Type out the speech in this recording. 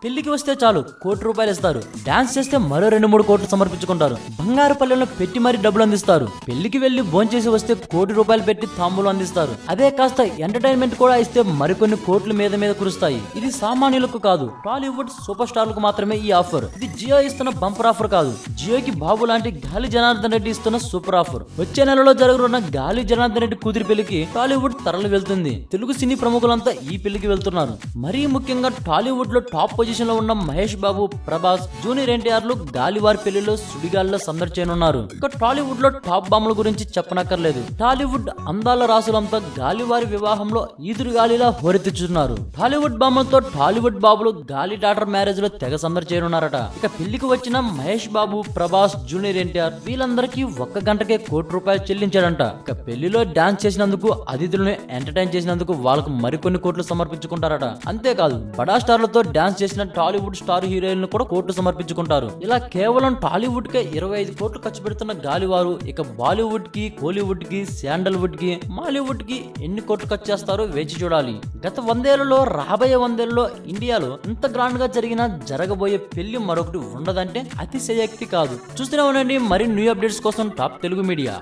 పెళ్లికి వస్తే చాలు ₹1,00,00,000 ఇస్తారు. డాన్స్ చేస్తే మరో 2-3 కోట్లు సమర్పించుకుంటారు. బంగారు పల్లెల్లో పెట్టి మరీ డబ్బులు అందిస్తారు. పెళ్లికి వెళ్లి భోంచేసి వస్తే ₹1,00,00,000 పెట్టి తాంబూలు అందిస్తారు. అదే కాస్త ఎంటర్టైన్మెంట్ కూడా ఇస్తే మరికొన్ని కోట్లు మీద కురుస్తాయి. ఇది సామాన్యులకు కాదు, టాలీవుడ్ సూపర్ స్టార్లకు మాత్రమే ఈ ఆఫర్. ఇది జియో ఇస్తున్న బంపర్ ఆఫర్ కాదు, జియోకి బాబు లాంటి గాలి జనార్దన్ రెడ్డి ఇస్తున్న సూపర్ ఆఫర్. వచ్చే నెలలో జరగనున్న గాలి జనార్దన్ రెడ్డి కూతురి పెళ్లికి టాలీవుడ్ తరలి వెళ్తుంది. తెలుగు సినీ ప్రముఖులంతా ఈ పెళ్లికి వెళ్తున్నారు. మరీ ముఖ్యంగా టాలీవుడ్ లో టాప్ పొజిషన్ లో ఉన్న మహేష్ బాబు, ప్రభాస్, జూనియర్ ఎన్టీఆర్లు గాలివారి పెళ్లిలో సుడిగాల్లో సందడి చేయనున్నారు. ఇక టాలీవుడ్ లో టాప్ బాంబుల గురించి చెప్పనక్కర్లేదు. టాలీవుడ్ అందాల రాసులంతా గాలివారి వివాహంలో ఈదురుగాలిలా హోరెత్తిస్తున్నారు. టాలీవుడ్ బాంబులతో టాలీవుడ్ బాబులు గాలి డాటర్ మ్యారేజ్ లో తెగ సందడి చేయనున్నారట. ఇక పెళ్లికి వచ్చిన మహేష్ బాబు, ప్రభాస్, జూనియర్ ఎన్టీఆర్ వీళ్ళందరికీ 1 గంటకే ₹1,00,00,000 చెల్లించాడంట. ఇక పెళ్లిలో డాన్స్ చేసినందుకు, అతిథులను ఎంటర్టైన్ చేసినందుకు వాళ్ళకు మరికొన్ని కోట్లు సమర్పించుకుంటారట. అంతేకాదు బడా స్టార్లతో డాన్స్ చేసిన టాలీవుడ్ స్టార్ హీరోయిన్లు కూడా కోట్లు సమర్పించుకుంటారు. ఇలా కేవలం టాలీవుడ్ కే 25 కోట్లు ఖర్చు పెడుతున్న గాలివారు ఇక బాలీవుడ్ కి, కోలీవుడ్ కి, శాండల్వుడ్ కి, మాలీవుడ్ కి ఎన్ని కోట్లు ఖర్చు చేస్తారో వేచి చూడాలి. గత 100 ఏళ్లలో, రాబోయే 100 ఏళ్లలో ఇండియాలో ఇంత గ్రాండ్ గా జరిగిన, జరగబోయే పెళ్లి మరొకటి ఉండదంటే అతిశయోక్తి కాదు. చూస్తూనే ఉండండి మరి న్యూ అప్డేట్స్ కోసం టాప్ తెలుగు మీడియా.